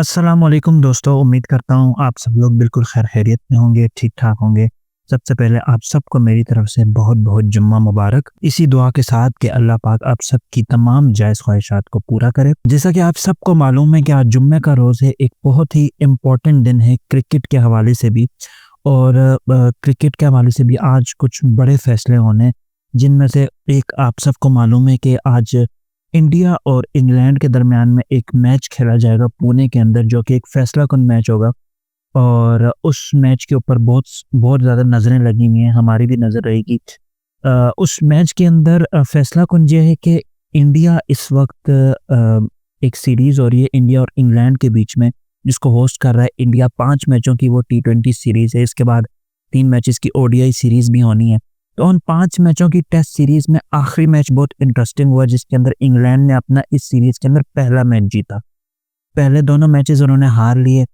अस्सलाम वालेकुम दोस्तों, उम्मीद करता हूँ आप सब लोग बिल्कुल खैर खैरियत में होंगे, ठीक-ठाक होंगे। सबसे पहले आप सबको मेरी तरफ से बहुत-बहुत जुम्मा मुबारक। इसी दुआ के साथ कि अल्लाह पाक आप सबकी तमाम जायज़ ख्वाहिशात को पूरा करे। जैसा कि आप सबको मालूम है कि आज जुम्मे का रोज़ है, एक बहुत ही इम्पोर्टेंट दिन है क्रिकेट के हवाले से भी और क्रिकेट के हवाले से भी आज कुछ बड़े फ़ैसले होने हैं, जिनमें से एक आप सबको मालूम है कि आज इंडिया और इंग्लैंड के दरमियान में एक मैच खेला जाएगा पुणे के अंदर, जो कि एक फैसलाकुन मैच होगा और उस मैच के ऊपर बहुत बहुत ज़्यादा नज़रें लगी हुई हैं, हमारी भी नज़र रहेगी। उस मैच के अंदर फैसलाकुन ये है कि इंडिया इस वक्त एक सीरीज़ हो रही है इंडिया और इंग्लैंड के बीच में, जिसको होस्ट कर रहा है इंडिया। 5 मैचों की वो टी20 सीरीज़ है, इसके बाद 3 मैचेस की ओडीआई सीरीज़ भी होनी है। तो उन 5 मैचों की टेस्ट सीरीज़ में आखिरी मैच बहुत इंटरेस्टिंग हुआ, जिसके अंदर इंग्लैंड ने अपना इस सीरीज़ के अंदर पहला मैच जीता। पहले दोनों मैचेस उन्होंने हार लिए।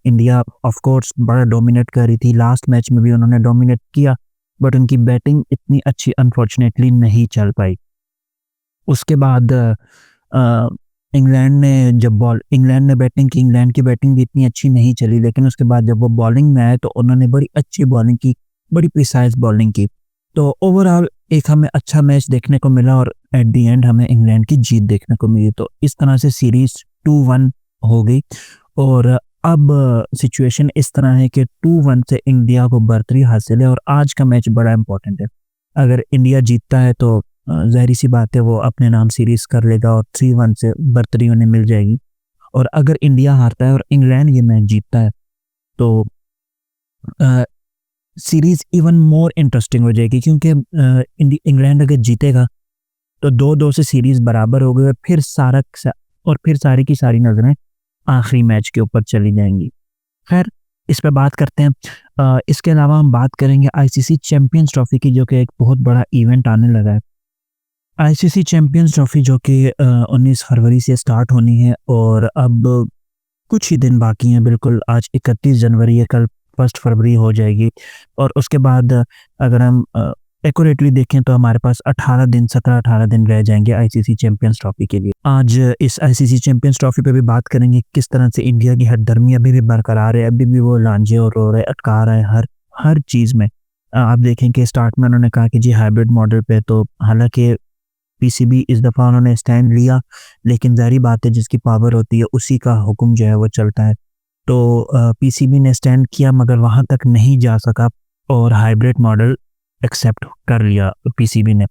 इंडिया ऑफ कोर्स बड़ा डोमिनेट कर रही थी, लास्ट मैच में भी उन्होंने डोमिनेट किया, बट उनकी बैटिंग इतनी अच्छी अनफॉर्चुनेटली नहीं चल पाई। उसके बाद इंग्लैंड ने बैटिंग की, इंग्लैंड की बैटिंग भी इतनी अच्छी नहीं चली, लेकिन उसके बाद जब वो बॉलिंग में आए तो उन्होंने बड़ी अच्छी बॉलिंग की, बड़ी प्रिसाइज बॉलिंग की। तो ओवरऑल एक हमें अच्छा मैच देखने को मिला और एट द एंड हमें इंग्लैंड की जीत देखने को मिली। तो इस तरह से सीरीज 2-1 हो गई और अब सिचुएशन इस तरह है कि 2-1 से इंडिया को बर्तरी हासिल है और आज का मैच बड़ा इंपॉर्टेंट है। अगर इंडिया जीतता है तो ज़ाहिर सी बात है वो अपने नाम सीरीज कर लेगा और 3-1 से बर्तरी उन्हें मिल जाएगी। और अगर इंडिया हारता है और इंग्लैंड ये मैच जीतता है तो सीरीज इवन मोर इंटरेस्टिंग हो जाएगी, क्योंकि इंग्लैंड अगर जीतेगा तो 2-2 से सीरीज बराबर हो गई और फिर सारी की सारी नज़रें आखिरी मैच के ऊपर चली जाएंगी। खैर, इस पे बात करते हैं। इसके अलावा हम बात करेंगे आईसीसी चैंपियंस ट्रॉफी की, जो कि एक बहुत बड़ा इवेंट आने लगा है। आईसीसी चैंपियंस ट्रॉफी जो कि 19 फरवरी से स्टार्ट होनी है और अब कुछ ही दिन बाकी हैं। बिल्कुल आज 31 जनवरी है, कल 1 फरवरी हो जाएगी और उसके बाद अगर हम एक्यूरेटली देखें तो हमारे पास 17-18 दिन रह जाएंगे आईसीसी चैंपियंस ट्रॉफी के लिए। आज इस आईसीसी चैंपियंस ट्रॉफी पे भी बात करेंगे किस तरह से इंडिया की हरदर्मी अभी भी बरकरार है, अभी भी वो लांझे और रो रहे, अटका रहा है हर चीज़ में। आप देखें कि स्टार्ट में उन्होंने कहा कि जी हाइब्रिड मॉडल पे, तो हालांकि पीसीबी इस दफ़ा उन्होंने स्टैंड लिया, लेकिन ज़ाहिर बात है जिसकी पावर होती है उसी का हुक्म जो है वो चलता है। तो पीसीबी ने स्टैंड किया मगर वहाँ तक नहीं जा सका और हाइब्रिड मॉडल एक्सेप्ट कर लिया पीसीबी ने।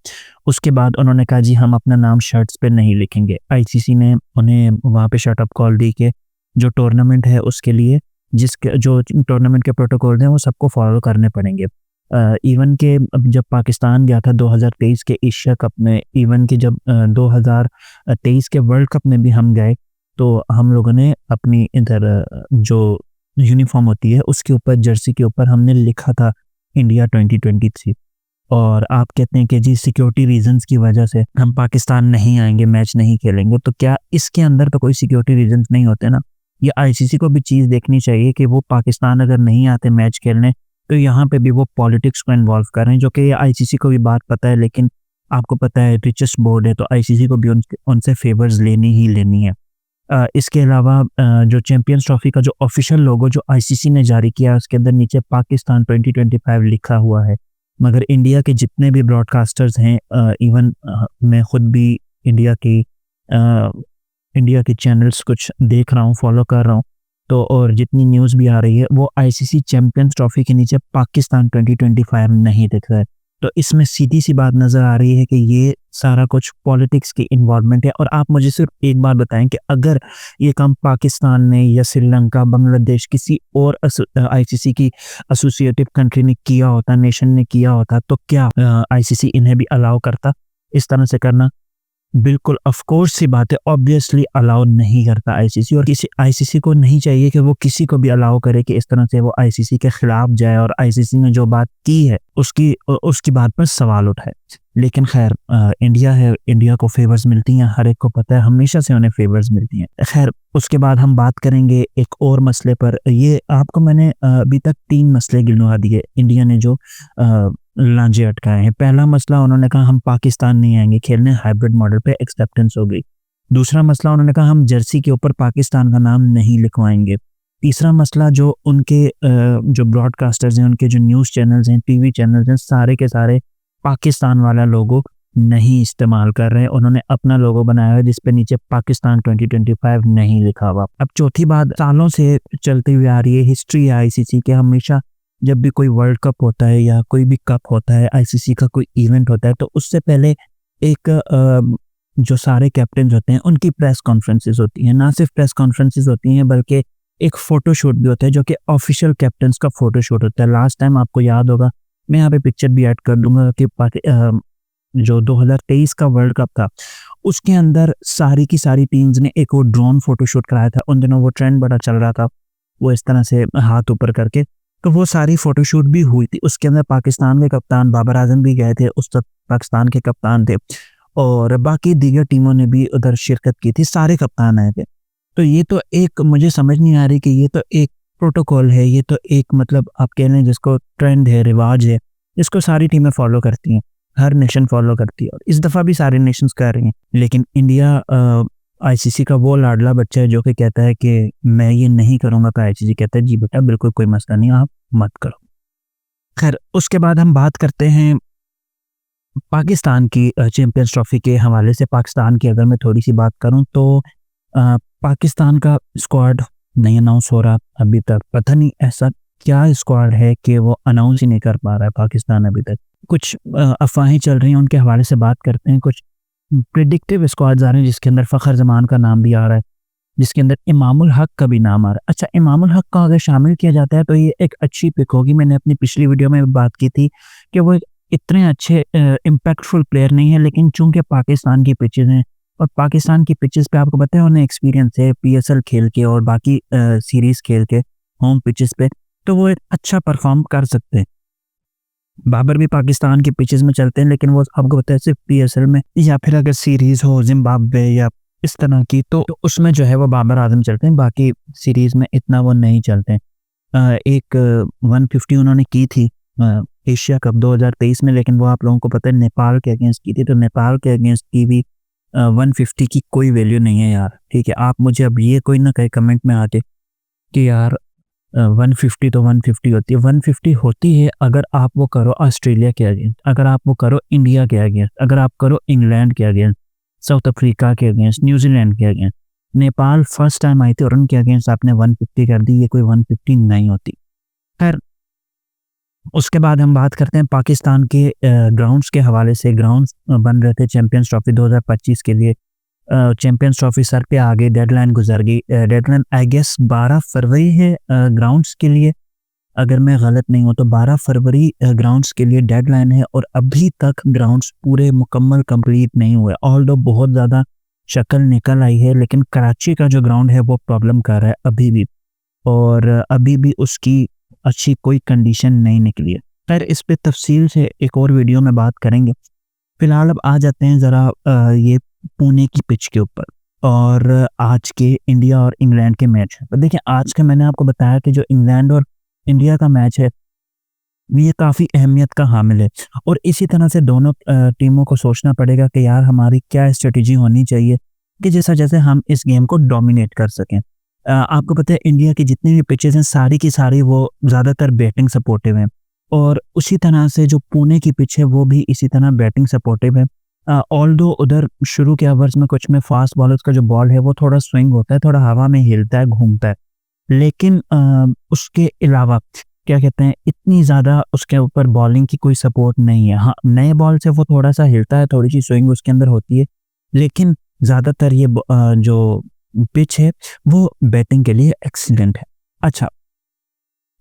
उसके बाद उन्होंने कहा जी हम अपना नाम शर्ट्स पे नहीं लिखेंगे। आईसीसी ने उन्हें वहाँ पे शट अप कॉल दी कि जो टूर्नामेंट है उसके लिए जो टूर्नामेंट के प्रोटोकॉल हैं वो सबको फॉलो करने पड़ेंगे। इवन के अब जब पाकिस्तान गया था 2023 के एशिया कप में, इवन के जब 2023 के वर्ल्ड कप में भी हम गए, तो हम लोगों ने अपनी इधर जो यूनिफॉर्म होती है उसके ऊपर, जर्सी के ऊपर हमने लिखा था इंडिया 2023। और आप कहते हैं कि जी सिक्योरिटी रीजंस की वजह से हम पाकिस्तान नहीं आएंगे, मैच नहीं खेलेंगे, तो क्या इसके अंदर तो कोई सिक्योरिटी रीजंस नहीं होते ना? ये आईसीसी को भी चीज़ देखनी चाहिए कि वो पाकिस्तान अगर नहीं आते मैच खेलने तो यहाँ पे भी वो पॉलिटिक्स को इन्वॉल्व कर रहे हैं, जो कि आईसीसी को भी बात पता है, लेकिन आपको पता है रिचेस्ट बोर्ड है तो आईसीसी को भी उनसे फेवर्स लेनी ही लेनी है। इसके अलावा जो चैंपियंस ट्रॉफी का जो ऑफिशियल लोगो जो आईसीसी ने जारी किया है उसके अंदर नीचे पाकिस्तान 2025 लिखा हुआ है, मगर इंडिया के जितने भी ब्रॉडकास्टर्स हैं, इवन मैं खुद भी इंडिया की चैनल्स कुछ देख रहा हूँ, फॉलो कर रहा हूँ, तो और जितनी न्यूज़ भी आ रही है वो आईसीसी चैंपियंस ट्रॉफी के नीचे पाकिस्तान 2025 नहीं दिख रहा है। तो इसमें सीधी सी बात नज़र आ रही है कि ये सारा कुछ पॉलिटिक्स की इन्वॉल्वमेंट है। और आप मुझे सिर्फ एक बात बताएं कि अगर ये काम पाकिस्तान ने या श्रीलंका, बांग्लादेश, किसी और आईसीसी की एसोसिएटिव कंट्री ने किया होता, नेशन ने किया होता, तो क्या आईसीसी इन्हें भी अलाउ करता इस तरह से करना? बिल्कुल ऑफ कोर्स सी बात है, ऑब्वियसली अलाउ नहीं करता आईसीसी। और किसी आईसीसी को नहीं चाहिए कि वो किसी को भी अलाउ करे कि इस तरह से वो आईसीसी के खिलाफ जाए और आईसीसी ने जो बात की है उसकी बात पर सवाल उठाए। लेकिन खैर, इंडिया है, इंडिया को फेवर्स मिलती हैं, हर एक को पता है, हमेशा से उन्हें फेवर्स मिलती हैं। खैर, उसके बाद हम बात करेंगे एक और मसले पर। ये आपको मैंने अभी तक 3 मसले गिनवा दिए इंडिया ने जो लांझे अटकाए हैं। पहला मसला, उन्होंने कहा हम पाकिस्तान नहीं आएंगे खेलने, हाइब्रिड मॉडल पे एक्सेप्टेंस हो गई। दूसरा मसला उन्होंने कहा हम जर्सी के ऊपर पाकिस्तान का नाम नहीं लिखवाएंगे। तीसरा मसला जो उनके जो ब्रॉडकास्टर्स हैं, उनके जो न्यूज़ चैनल्स हैं, टीवी चैनल्स हैं, सारे के सारे पाकिस्तान वाला लोगो नहीं इस्तेमाल कर रहे हैं। उन्होंने अपना लोगो बनाया है जिस पे नीचे पाकिस्तान 2025 नहीं लिखा हुआ। अब चौथी बात सालों से चलती हुई आ रही है, हिस्ट्री है आईसीसी के, हमेशा जब भी कोई वर्ल्ड कप होता है या कोई भी कप होता है, आईसीसी का कोई इवेंट होता है, तो उससे पहले एक जो सारे कैप्टन होते हैं उनकी प्रेस कॉन्फ्रेंसेस होती हैं। ना सिर्फ प्रेस कॉन्फ्रेंसेस होती हैं बल्कि एक फ़ोटोशूट भी होता है जो कि ऑफिशियल कैप्टन्स का फ़ोटोशूट होता है। लास्ट टाइम आपको याद होगा, मैं यहाँ पे पिक्चर भी ऐड कर दूंगा कि जो 2023 का वर्ल्ड कप था उसके अंदर सारी की सारी टीम्स ने एक वो ड्रोन फोटोशूट कराया था। उन दिनों वो ट्रेंड बड़ा चल रहा था, वो इस तरह से हाथ ऊपर करके, तो वो सारी फोटोशूट भी हुई थी। उसके अंदर पाकिस्तान के कप्तान बाबर आजम भी गए थे, उस वक्त पाकिस्तान के कप्तान थे, और बाकी दीगर टीमों ने भी उधर शिरकत की थी, सारे कप्तान आए थे। तो ये तो एक मुझे समझ नहीं आ रही कि ये तो एक प्रोटोकॉल है, ये तो एक मतलब आप कह लें जिसको ट्रेंड है, रिवाज है, इसको सारी टीमें फॉलो करती हैं, हर नेशन फॉलो करती है, और इस दफ़ा भी सारे नेशंस कर रही हैं। लेकिन इंडिया आईसीसी का वो लाडला बच्चा है जो कि कहता है कि मैं ये नहीं करूँगा, तो आईसीसी कहता है जी बेटा बिल्कुल कोई मसला नहीं, आप मत करो। खैर, उसके बाद हम बात करते हैं पाकिस्तान की चैंपियंस ट्रॉफी के हवाले से। पाकिस्तान की अगर मैं थोड़ी सी बात करूं तो पाकिस्तान का स्क्वाड नहीं अनाउंस हो रहा अभी तक। पता नहीं ऐसा क्या स्क्वाड है कि वो अनाउंस ही नहीं कर पा रहा है पाकिस्तान अभी तक। कुछ अफवाहें चल रही हैं, उनके हवाले से बात करते हैं। कुछ प्रिडिक्टिव स्क्वाड्स आ रहे हैं जिसके अंदर फ़खर जमान का नाम भी आ रहा है, जिसके अंदर इमामुल हक का भी नाम आ रहा है। अच्छा, इमामुल हक का अगर शामिल किया जाता है तो ये एक अच्छी पिक होगी। मैंने अपनी पिछली वीडियो में बात की थी कि वो इतने अच्छे इम्पैक्टफुल प्लेयर नहीं है, लेकिन चूंकि पाकिस्तान की पिचेस हैं और पाकिस्तान की पिचेस पे आपको पता है उन्हें एक्सपीरियंस है पीएसएल खेल के और बाकी सीरीज खेल के होम पिचेस पे, तो वो एक अच्छा परफॉर्म कर सकते हैं। बाबर भी पाकिस्तान की पिचेस में चलते हैं, लेकिन वो आपको पता है सिर्फ पीएसएल में, या फिर अगर सीरीज हो जिम्बाब्वे या इस तरह की तो उसमें जो है वो बाबर आजम चलते हैं, बाकी सीरीज में इतना वो नहीं चलते हैं। एक 150 उन्होंने की थी एशिया कप 2023 में, लेकिन वो आप लोगों को पता है नेपाल के अगेंस्ट की थी, तो नेपाल के अगेंस्ट की भी 150 की कोई वैल्यू नहीं है यार। ठीक है, आप मुझे अब ये कोई ना कहे कमेंट में आके कि यार 150 तो 150 होती है। 150 होती है अगर आप वो करो ऑस्ट्रेलिया के अगेंस्ट, अगर आप वो करो इंडिया के अगेंस्ट, अगर आप करो इंग्लैंड के अगेंस्ट, साउथ अफ्रीका के अगेंस्ट, न्यूजीलैंड के against. Nepal first time I थी और उनके अगेंस्ट आपने 150 कर दी, ये कोई 150 नहीं होती। खैर, उसके बाद हम बात करते हैं पाकिस्तान के ग्राउंड्स के हवाले से। ग्राउंड्स बन रहे थे चैंपियंस ट्रॉफी 2025 के लिए। चैंपियंस ट्रॉफी सर पे आ गई, डेडलाइन गुजर गई। डेडलाइन आई गेस 12 फरवरी है ग्राउंड्स के लिए, अगर मैं गलत नहीं हूँ तो 12 फरवरी ग्राउंड्स के लिए डेडलाइन है, और अभी तक ग्राउंड्स पूरे मुकम्मल कंप्लीट नहीं हुए। ऑल्दो बहुत ज़्यादा शक्ल निकल आई है, लेकिन कराची का जो ग्राउंड है वो प्रॉब्लम कर रहा है अभी भी, और अभी भी उसकी अच्छी कोई कंडीशन नहीं निकली है। खैर, इस पे तफसील से एक और वीडियो में बात करेंगे। फिलहाल अब आ जाते हैं ज़रा ये पुणे की पिच के ऊपर और आज के इंडिया और इंग्लैंड के मैच है। तो देखिए, आज का मैंने आपको बताया कि जो इंग्लैंड और इंडिया का मैच है ये काफ़ी अहमियत का हामिल है, और इसी तरह से दोनों टीमों को सोचना पड़ेगा कि यार हमारी क्या स्ट्रेटजी होनी चाहिए कि जैसे हम इस गेम को डोमिनेट कर सकें। आपको पता है इंडिया की जितनी भी पिचेस हैं सारी की सारी वो ज़्यादातर बैटिंग सपोर्टिव हैं, और उसी तरह से जो पुणे की पिच है वो भी इसी तरह बैटिंग सपोर्टिव है। ऑल्दो उधर शुरू के ओवर्स में कुछ में फास्ट बॉलर्स का जो बॉल है वो थोड़ा स्विंग होता है, थोड़ा हवा में हिलता है, घूमता है, लेकिन उसके अलावा क्या कहते हैं इतनी ज़्यादा उसके ऊपर बॉलिंग की कोई सपोर्ट नहीं है। हाँ, नए बॉल से वो थोड़ा सा हिलता है, थोड़ी सी स्विंग उसके अंदर होती है, लेकिन ज़्यादातर ये जो पिच है वो बैटिंग के लिए एक्सीलेंट है। अच्छा,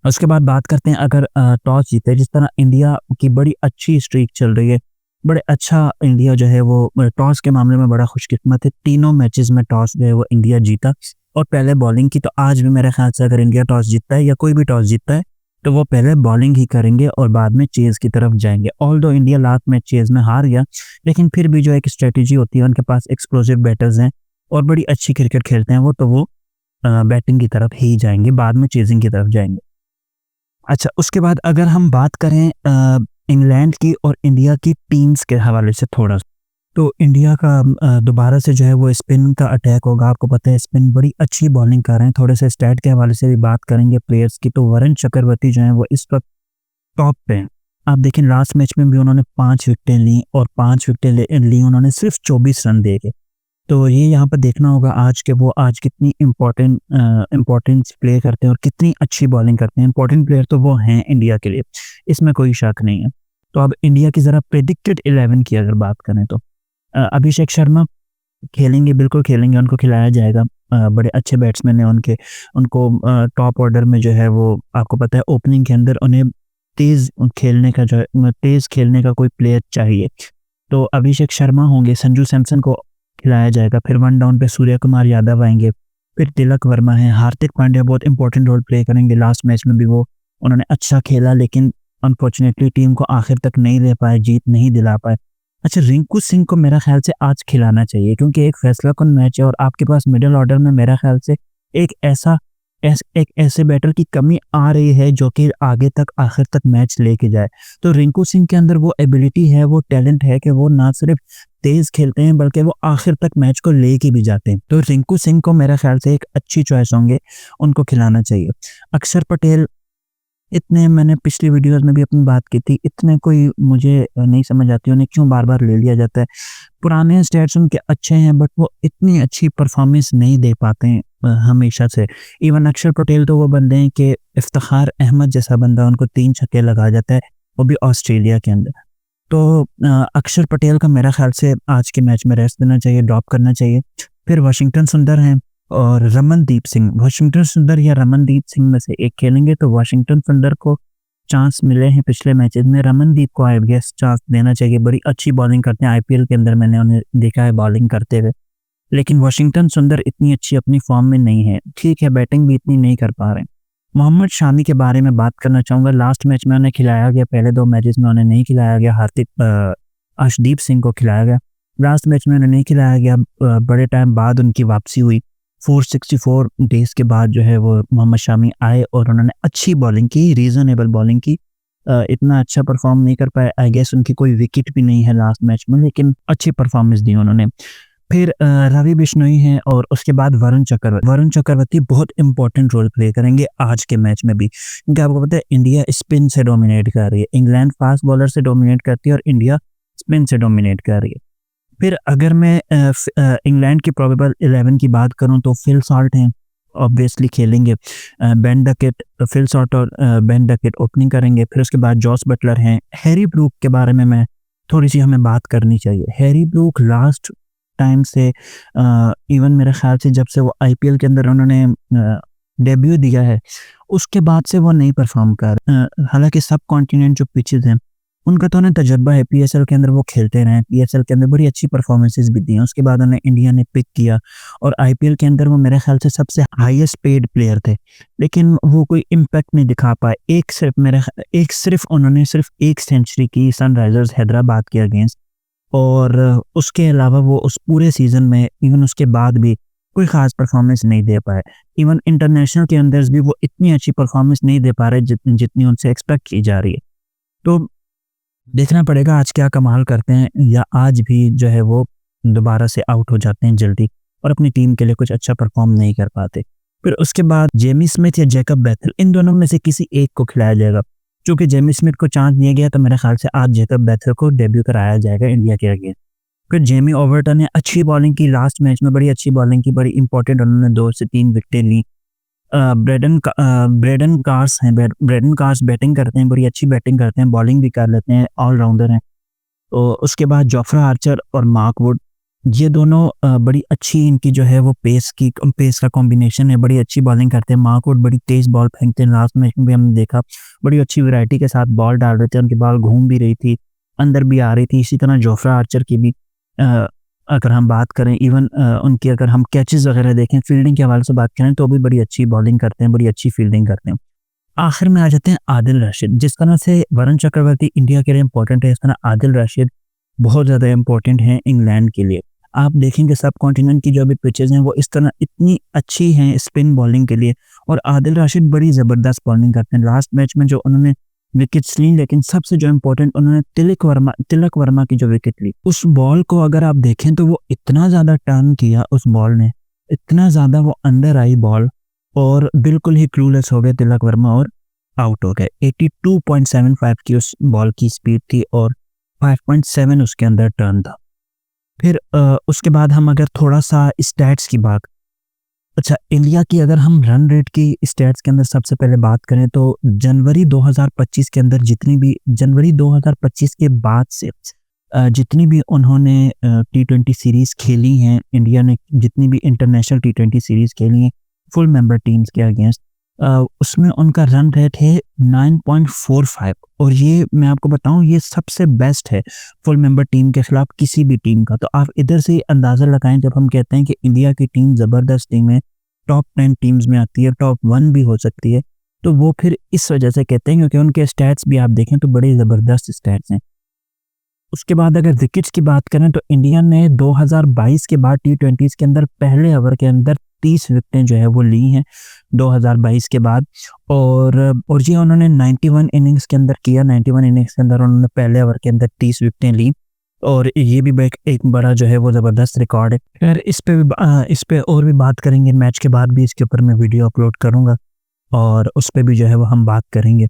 उसके बाद बात करते हैं अगर टॉस जीते, जिस तरह इंडिया की बड़ी अच्छी स्ट्रीक चल रही है, बड़े अच्छा इंडिया जो है वो टॉस के मामले में बड़ा खुशकिस्मत है। तीनों मैचेस में टॉस जो है वो इंडिया जीता और पहले बॉलिंग की। तो आज भी मेरे ख्याल से अगर इंडिया टॉस जीतता है या कोई भी टॉस जीतता है तो वो पहले बॉलिंग ही करेंगे और बाद में चेज़ की तरफ जाएंगे। ऑल्दो इंडिया लास्ट में चेज़ में हार गया, लेकिन फिर भी जो एक स्ट्रेटजी होती है, उनके पास एक्सप्लोसिव बैटर्स हैं और बड़ी अच्छी क्रिकेट खेलते हैं वो, तो वो बैटिंग की तरफ ही जाएंगे, बाद में चेजिंग की तरफ जाएंगे। अच्छा, उसके बाद अगर हम बात करें इंग्लैंड की और इंडिया की टीम्स के हवाले से थोड़ा, तो इंडिया का दोबारा से जो है वो स्पिन का अटैक होगा। आपको पता है स्पिन बड़ी अच्छी बॉलिंग कर रहे हैं। थोड़े से स्टैट के हवाले से भी बात करेंगे प्लेयर्स की, तो वरुण चक्रवर्ती जो हैं वो इस वक्त टॉप पे हैं। आप देखें लास्ट मैच में भी उन्होंने 5 विकेटें ली और 5 विकेटें ली उन्होंने सिर्फ 24 रन दे के। तो ये यहाँ पर देखना होगा आज के वो आज कितनी इम्पोर्टेंस प्ले करते हैं और कितनी अच्छी बॉलिंग करते हैं। इंपॉर्टेंट प्लेयर तो वो हैं इंडिया के लिए, इसमें कोई शक नहीं है। तो अब इंडिया की ज़रा प्रेडिक्टेड 11 की अगर बात करें तो अभिषेक शर्मा खेलेंगे, बिल्कुल खेलेंगे, उनको खिलाया जाएगा। बड़े अच्छे बैट्समैन हैं उनको टॉप ऑर्डर में जो है वो आपको पता है ओपनिंग के अंदर उन्हें तेज़ खेलने का कोई प्लेयर चाहिए। तो अभिषेक शर्मा होंगे, संजू सैमसन को खिलाया जाएगा, फिर वन डाउन पे सूर्य कुमार यादव आएंगे, फिर तिलक वर्मा है, हार्दिक पांड्या बहुत इंपॉर्टेंट रोल प्ले करेंगे। लास्ट मैच में भी वो उन्होंने अच्छा खेला लेकिन अनफॉर्चुनेटली टीम को आखिर तक नहीं ले पाए, जीत नहीं दिला पाए। अच्छा, रिंकू सिंह को मेरा ख्याल से आज खिलाना चाहिए क्योंकि एक फैसलाकुन मैच है और आपके पास मिडिल ऑर्डर में मेरा ख्याल से एक ऐसे बैटर की कमी आ रही है जो कि आगे तक आखिर तक मैच लेके जाए। तो रिंकू सिंह के अंदर वो एबिलिटी है, वो टैलेंट है कि वो ना सिर्फ तेज खेलते हैं बल्कि वो आखिर तक मैच को लेके भी जाते हैं। तो रिंकू सिंह को मेरा ख्याल से एक अच्छी चॉइस होंगे, उनको खिलाना चाहिए। अक्षर पटेल इतने, मैंने पिछली वीडियोस में भी अपनी बात की थी, इतने कोई मुझे नहीं समझ आती उन्हें क्यों बार-बार ले लिया जाता है। पुराने स्टैट्स उनके अच्छे हैं बट वो इतनी अच्छी परफॉर्मेंस नहीं दे पाते हैं हमेशा से। इवन अक्षर पटेल तो वो बंदे हैं कि इफ्तिखार अहमद जैसा बंदा उनको 3 छक्के लगा जाता है, वो भी ऑस्ट्रेलिया के अंदर। तो अक्षर पटेल का मेरा ख्याल से आज के मैच में रेस्ट देना चाहिए, ड्रॉप करना चाहिए। फिर वाशिंगटन सुंदर हैं और रमनदीप सिंह, वाशिंगटन सुंदर या रमनदीप सिंह में से एक खेलेंगे। तो वाशिंगटन सुंदर को चांस मिले हैं पिछले मैचेस में, रमनदीप को आई गेस चांस देना चाहिए। बड़ी अच्छी बॉलिंग करते हैं, आईपीएल के अंदर मैंने उन्हें देखा है बॉलिंग करते हुए, लेकिन वाशिंगटन सुंदर इतनी अच्छी अपनी फॉर्म में नहीं है। ठीक है, बैटिंग भी इतनी नहीं कर पा रहे हैं। मोहम्मद शामी के बारे में बात करना चाहूँगा। लास्ट मैच में उन्हें खिलाया गया, पहले 2 मैचेस में उन्हें नहीं खिलाया गया। अर्शदीप सिंह को खिलाया गया, लास्ट मैच में उन्हें नहीं खिलाया गया। बड़े टाइम बाद उनकी वापसी हुई, 464 डेज के बाद जो है वो मोहम्मद शामी आए और उन्होंने अच्छी बॉलिंग की, रीजनेबल बॉलिंग की। इतना अच्छा परफॉर्म नहीं कर पाए, आई गेस उनकी कोई विकेट भी नहीं है लास्ट मैच में, लेकिन अच्छी परफॉर्मेंस दी उन्होंने। फिर रवि बिश्नोई हैं और उसके बाद वरुण चक्रवर्ती बहुत इंपॉर्टेंट रोल प्ले करेंगे आज के मैच में भी, क्योंकि आपको पता है इंडिया स्पिन से डोमिनेट कर रही है, इंग्लैंड फास्ट बॉलर से डोमिनेट करती है और इंडिया स्पिन से डोमिनेट कर रही है। फिर अगर मैं इंग्लैंड की प्रोबेबल 11 की बात करूं तो फिल सॉल्ट हैं, ऑब्वियसली खेलेंगे। बेन डकेट, फिल सॉल्ट और बेन डकेट ओपनिंग करेंगे। फिर उसके बाद जॉस बटलर हैं। हैरी ब्रूक के बारे में मैं थोड़ी सी हमें बात करनी चाहिए। हैरी ब्रूक लास्ट टाइम से इवन मेरे ख्याल से जब से वो आईपीएल के अंदर उन्होंने डेब्यू दिया है उसके बाद से वो नहीं परफॉर्म कर। हालांकि सब कॉन्टिनेंट जो पिचेस हैं उनका तो उन्हें तजर्बा है, पीएसएल के अंदर वो खेलते रहे, पीएसएल के अंदर बड़ी अच्छी परफॉर्मेंसेस भी दी हैं। उसके बाद उन्हें इंडिया ने पिक किया और आईपीएल के अंदर वो मेरे ख्याल से सबसे हाईएस्ट पेड प्लेयर थे, लेकिन वो कोई इम्पैक्ट नहीं दिखा पाए। उन्होंने सिर्फ एक सेंचुरी की सनराइजर्स हैदराबाद के अगेंस्ट, और उसके अलावा वो उस पूरे सीजन में इवन उसके बाद भी कोई ख़ास परफॉर्मेंस नहीं दे पाए। इवन इंटरनेशनल के अंदर भी वो इतनी अच्छी परफॉर्मेंस नहीं दे पा रहे जितनी उनसे एक्सपेक्ट की जा रही है। तो देखना पड़ेगा आज क्या कमाल करते हैं, या आज भी जो है वो दोबारा से आउट हो जाते हैं जल्दी और अपनी टीम के लिए कुछ अच्छा परफॉर्म नहीं कर पाते। फिर उसके बाद जेमी स्मिथ या जैकब बैथल, इन दोनों में से किसी एक को खिलाया जाएगा। चूँकि जेमी स्मिथ को चांस दिया गया तो मेरे ख्याल से आज जैकब बैथल को डेब्यू कराया जाएगा इंडिया के अगेंस्ट। फिर जेमी ओवर्टन ने अच्छी बॉलिंग की, लास्ट मैच में बड़ी अच्छी बॉलिंग की, बड़ी इंपॉर्टेंट उन्होंने 2 से 3 विकेटें ली। ब्रेडन कार्स बैटिंग करते हैं, बड़ी अच्छी बैटिंग करते हैं, बॉलिंग भी कर लेते हैं, ऑलराउंडर हैं। तो उसके बाद जोफ्रा आर्चर और मार्क वुड, ये दोनों बड़ी अच्छी इनकी जो है वो पेस का कॉम्बिनेशन है, बड़ी अच्छी बॉलिंग करते हैं। मार्क वुड बड़ी तेज़ बॉल फेंकते हैं, लास्ट मैच में भी हमने देखा बड़ी अच्छी वैरायटी के साथ बॉल डाल रहे थे, उनकी बॉल घूम भी रही थी, अंदर भी आ रही थी। इसी तरह जोफ्रा आर्चर की भी अगर हम बात करें, इवन उनकी अगर हम कैचेस वगैरह देखें, फील्डिंग के हवाले से बात करें तो भी बड़ी अच्छी बॉलिंग करते हैं, बड़ी अच्छी फील्डिंग करते हैं। आखिर में आ जाते हैं आदिल रशीद। जिस तरह से वरुण चक्रवर्ती इंडिया के लिए इंपॉर्टेंट है, इस तरह आदिल रशीद बहुत ज़्यादा इंपॉर्टेंट हैं इंग्लैंड के लिए। आप देखेंगे सब कॉन्टिनेंट की जो भी पिचेस हैं वो इस तरह इतनी अच्छी हैं स्पिन बॉलिंग के लिए, और आदिल रशीद बड़ी ज़बरदस्त बॉलिंग करते हैं। लास्ट मैच में जो उन्होंने विकेट्स ली, लेकिन सबसे जो इम्पोर्टेंट उन्होंने तिलक वर्मा की जो विकेट ली, उस बॉल को अगर आप देखें तो वो इतना ज़्यादा टर्न किया उस बॉल ने, इतना ज़्यादा वो अंदर आई बॉल और बिल्कुल ही क्लूलेस हो गए तिलक वर्मा और आउट हो गए। 82.75 की उस बॉल की स्पीड थी और 5.7 उसके अंदर टर्न था। फिर उसके बाद हम अगर थोड़ा-सा स्टैट्स की बात, अच्छा इंडिया की अगर हम रन रेट की स्टैट्स के अंदर सबसे पहले बात करें तो जनवरी 2025 के अंदर जनवरी 2025 के बाद से जितनी भी उन्होंने टी20 सीरीज़ खेली हैं, इंडिया ने जितनी भी इंटरनेशनल टी20 सीरीज़ खेली हैं फुल मेंबर टीम्स के अगेंस्ट, उसमें उनका रन रेट है 9.45 और ये मैं आपको बताऊं ये सबसे बेस्ट है फुल मेंबर टीम के खिलाफ किसी भी टीम का। तो आप इधर से अंदाज़ा लगाएं जब हम कहते हैं कि इंडिया की टीम ज़बरदस्त टीम है, टॉप 10 टीम्स में आती है, टॉप 1 भी हो सकती है, तो वो फिर इस वजह से कहते हैं क्योंकि उनके स्टैट्स भी आप देखें तो बड़े ज़बरदस्त स्टैट्स हैं। उसके बाद अगर विकेट्स की बात करें तो इंडिया ने 2022 के बाद टी20 के अंदर पहले ओवर के अंदर 30 विकेटें जो है वो ली हैं 2022 के बाद, और ये उन्होंने 91 इनिंग्स के अंदर किया। 91 इनिंग्स के अंदर उन्होंने पहले ओवर के अंदर 30 विकेटें ली और ये भी एक बड़ा जो है वो ज़बरदस्त रिकॉर्ड है। खैर इस पे और भी बात करेंगे मैच के बाद भी, इसके ऊपर मैं वीडियो अपलोड करूँगा और उस पे भी जो है वो हम बात करेंगे।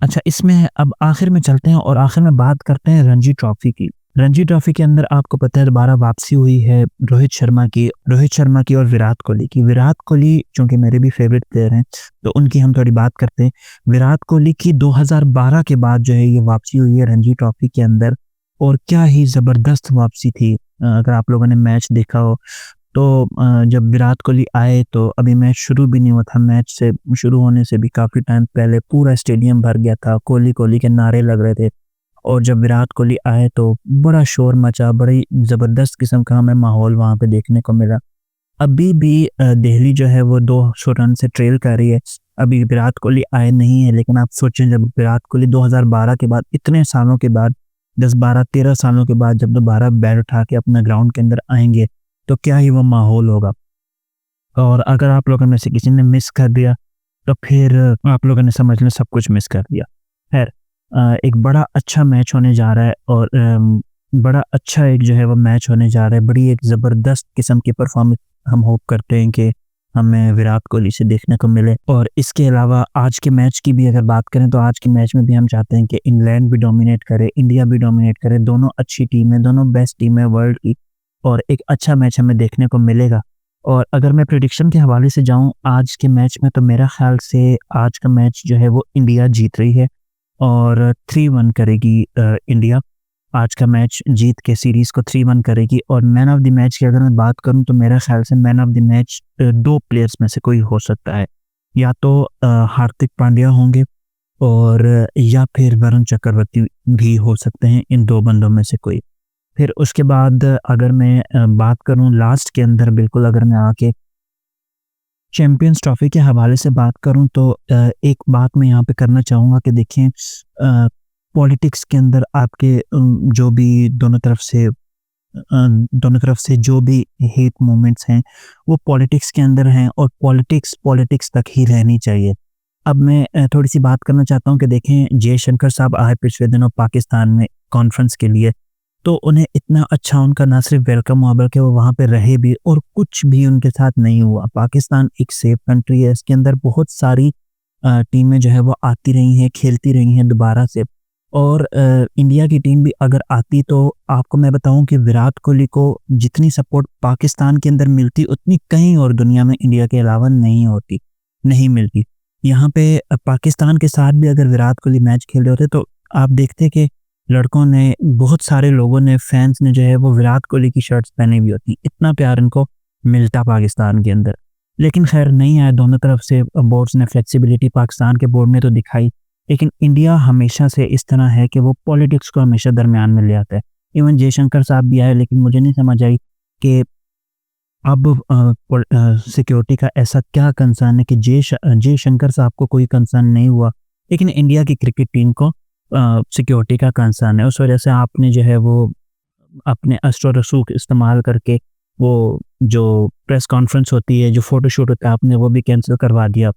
अच्छा इसमें अब आखिर में चलते हैं और आखिर में बात करते हैं रणजी ट्रॉफी की। रणजी ट्रॉफी के अंदर आपको पता है दोबारा वापसी हुई है रोहित शर्मा की और विराट कोहली की। विराट कोहली चूंकि मेरे भी फेवरेट प्लेयर हैं तो उनकी हम थोड़ी बात करते हैं। विराट कोहली की 2012 के बाद जो है ये वापसी हुई है रणजी ट्रॉफी के अंदर और क्या ही ज़बरदस्त वापसी थी। अगर आप लोगों ने मैच देखा हो तो जब विराट कोहली आए तो अभी मैच शुरू भी नहीं हुआ था, मैच से शुरू होने से भी काफ़ी टाइम पहले पूरा स्टेडियम भर गया था, कोहली कोहली के नारे लग रहे थे और जब विराट कोहली आए तो बड़ा शोर मचा, बड़ी ज़बरदस्त किस्म का हमें माहौल वहाँ पे देखने को मिला। अभी भी दिल्ली जो है वो 200 रन से ट्रेल कर रही है, अभी विराट कोहली आए नहीं है, लेकिन आप सोचें जब विराट कोहली 2012 के बाद इतने सालों के बाद 10-12-13 सालों के बाद जब दोबारा बैट उठा के अपना ग्राउंड के अंदर आएंगे तो क्या ही वो माहौल होगा। और अगर आप लोगों में से किसी ने मिस कर दिया तो फिर आप लोगों ने समझ लें सब कुछ मिस कर दिया। खैर एक बड़ा अच्छा मैच होने जा रहा है और बड़ा अच्छा एक जो है वो मैच होने जा रहा है, बड़ी एक ज़बरदस्त किस्म की परफॉर्मेंस हम होप करते हैं कि हमें विराट कोहली से देखने को मिले। और इसके अलावा आज के मैच की भी अगर बात करें तो आज के मैच में भी हम चाहते हैं कि इंग्लैंड भी डोमिनेट करे, इंडिया भी डोमिनेट करे, दोनों अच्छी टीम है, दोनों बेस्ट टीम है वर्ल्ड की और एक अच्छा मैच हमें देखने को मिलेगा। और अगर मैं प्रेडिक्शन के हवाले से जाऊं आज के मैच में तो मेरा ख्याल से आज का मैच जो है वो इंडिया जीत रही है और 3-1 करेगी इंडिया। आज का मैच जीत के सीरीज़ को 3-1 करेगी। और मैन ऑफ द मैच की अगर मैं बात करूं तो मेरा ख्याल से man of the match 2 players में से कोई हो सकता है, या तो हार्दिक पांड्या होंगे और या फिर वरुण चक्रवर्ती भी हो सकते हैं, इन 2 बंदों में से कोई। फिर उसके बाद अगर मैं बात करूं लास्ट के अंदर बिल्कुल अगर मैं आके चैंपियंस ट्रॉफी के हवाले से बात करूं तो एक बात मैं यहाँ पे करना चाहूँगा कि देखें पॉलिटिक्स के अंदर आपके जो भी दोनों तरफ से जो भी हेट मूवमेंट्स हैं वो पॉलिटिक्स के अंदर हैं और पॉलिटिक्स तक ही रहनी चाहिए। अब मैं थोड़ी सी बात करना चाहता हूँ कि देखें जयशंकर साहब आए पिछले दिनों पाकिस्तान में कॉन्फ्रेंस के लिए, तो उन्हें इतना अच्छा उनका ना सिर्फ वेलकम हुआ बल्कि वो वहाँ पे रहे भी और कुछ भी उनके साथ नहीं हुआ। पाकिस्तान एक सेफ कंट्री है, इसके अंदर बहुत सारी टीमें जो है वो आती रही हैं, खेलती रही हैं दोबारा से, और इंडिया की टीम भी अगर आती तो आपको मैं बताऊं कि विराट कोहली को जितनी सपोर्ट पाकिस्तान के अंदर मिलती उतनी कहीं और दुनिया में इंडिया के अलावा नहीं मिलती। यहाँ पे पाकिस्तान के साथ भी अगर विराट कोहली मैच खेल रहे होते तो आप देखते कि लड़कों ने, बहुत सारे लोगों ने, फैंस ने जो है वो विराट कोहली की शर्ट्स पहनी हुई होती, इतना प्यार इनको मिलता पाकिस्तान के अंदर। लेकिन खैर नहीं आया, दोनों तरफ से बोर्ड्स ने फ्लेक्सिबिलिटी पाकिस्तान के बोर्ड ने तो दिखाई, लेकिन इंडिया हमेशा से इस तरह है कि वो पॉलिटिक्स को हमेशा दरमियान में ले आता है। इवन जयशंकर साहब भी आए, लेकिन मुझे नहीं समझ आई कि अब सिक्योरिटी का ऐसा क्या कंसर्न है कि जयशंकर साहब को कोई कंसर्न नहीं हुआ, लेकिन इंडिया की क्रिकेट टीम को सिक्योरिटी का कंसर्न है। उस वजह से आपने जो है वो अपने अस्त्र रसूख इस्तेमाल करके वो जो प्रेस कॉन्फ्रेंस होती है, जो फ़ोटोशूट होता है, आपने वो भी कैंसिल करवा दिया।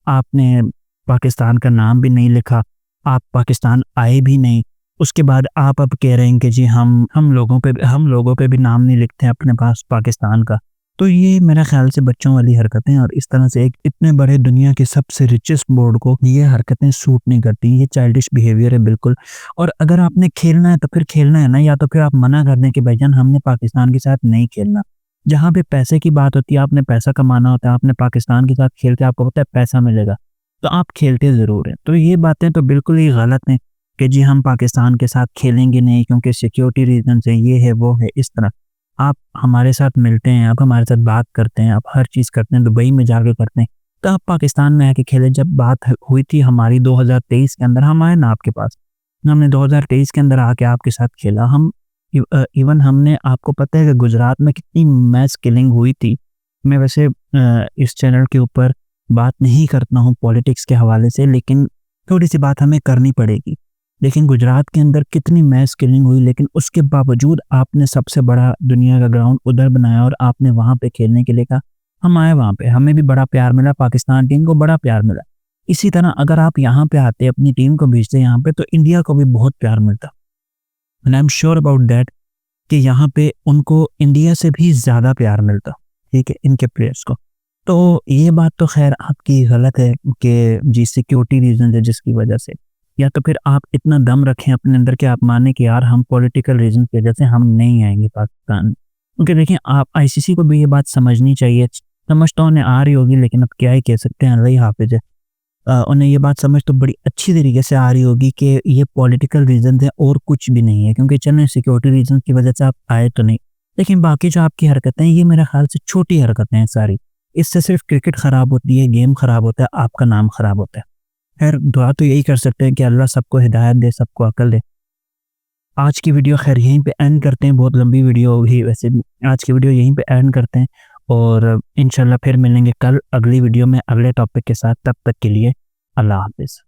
आपने पाकिस्तान का नाम भी नहीं लिखा, आप पाकिस्तान आए भी नहीं। उसके बाद आप अब कह रहे हैं कि जी हम लोगों पे भी नाम नहीं लिखते हैं अपने पास पाकिस्तान का। तो ये मेरे ख़्याल से बच्चों वाली हरकतें हैं, और इस तरह से एक इतने बड़े दुनिया के सबसे रिचेस्ट बोर्ड को ये हरकतें सूट नहीं करती। ये चाइल्डिश बिहेवियर है बिल्कुल। और अगर आपने खेलना है तो फिर खेलना है ना, या तो फिर आप मना कर दें कि भाईजान हमने पाकिस्तान के साथ नहीं खेलना। जहाँ पे पैसे की बात होती है, आपने पैसा कमाना होता है, आपने पाकिस्तान के साथ खेल के आपको पता है पैसा मिलेगा, तो आप खेलते ज़रूर हैं। तो ये बातें तो बिल्कुल ही गलत हैं कि जी हम पाकिस्तान के साथ खेलेंगे नहीं क्योंकि सिक्योरिटी रीज़न से, ये है वो है इस तरह। आप हमारे साथ मिलते हैं, आप हमारे साथ बात करते हैं, आप हर चीज़ करते हैं, दुबई में जाके करते हैं, तो आप पाकिस्तान में आके खेलें। जब बात हुई थी हमारी 2023 के अंदर, हम आए ना आपके पास, हमने 2023 के अंदर आके आपके साथ खेला। इवन हमने, आपको पता है कि गुजरात में कितनी मैस किलिंग हुई थी। मैं वैसे इस चैनल के ऊपर बात नहीं करता हूँ पॉलिटिक्स के हवाले से, लेकिन थोड़ी सी बात हमें करनी पड़ेगी। लेकिन गुजरात के अंदर कितनी मैस किलिंग हुई, लेकिन उसके बावजूद आपने सबसे बड़ा दुनिया का ग्राउंड उधर बनाया और आपने वहाँ पे खेलने के लिए कहा। हम आए वहाँ पे, हमें भी बड़ा प्यार मिला, पाकिस्तान टीम को बड़ा प्यार मिला। इसी तरह अगर आप यहाँ पे आते, अपनी टीम को भेजते यहाँ पे, तो इंडिया को भी बहुत प्यार मिलता। And I am sure about that कि यहाँ पे उनको इंडिया से भी ज़्यादा प्यार मिलता, ठीक है, इनके प्लेयर्स को। तो ये बात तो खैर आपकी गलत है कि जी सिक्योरिटी रीज़न है जिसकी वजह से, या तो फिर आप इतना दम रखें अपने अंदर कि आप माने कि यार हम पॉलिटिकल रीज़न की वजह से हम नहीं आएंगे पाकिस्तान। क्योंकि देखिए, आप आईसीसी को भी ये बात समझनी चाहिए। समझ तो उन्हें आ रही होगी, लेकिन अब क्या ही कह सकते हैं, अल्लाह ही हाफिज़ है। उन्हें ये बात समझ तो बड़ी अच्छी तरीके से आ रही होगी कि ये पॉलिटिकल रीज़न है और कुछ भी नहीं है, क्योंकि चलें सिक्योरिटी रीज़न की वजह से आप आए तो नहीं, लेकिन बाकी जो आपकी हरकतें हैं, ये मेरे ख्याल से छोटी हरकतें हैं सारी। इससे सिर्फ क्रिकेट ख़राब होती है, गेम ख़राब होता है, आपका नाम ख़राब होता है। खैर दुआ तो यही कर सकते हैं कि अल्लाह सबको हिदायत दे, सबको अकल दे। आज की वीडियो खैर यहीं पे एंड करते हैं, बहुत लंबी वीडियो होगी वैसे भी। आज की वीडियो यहीं पे एंड करते हैं, और इंशाल्लाह फिर मिलेंगे कल अगली वीडियो में अगले टॉपिक के साथ। तब तक के लिए अल्लाह हाफ़िज़।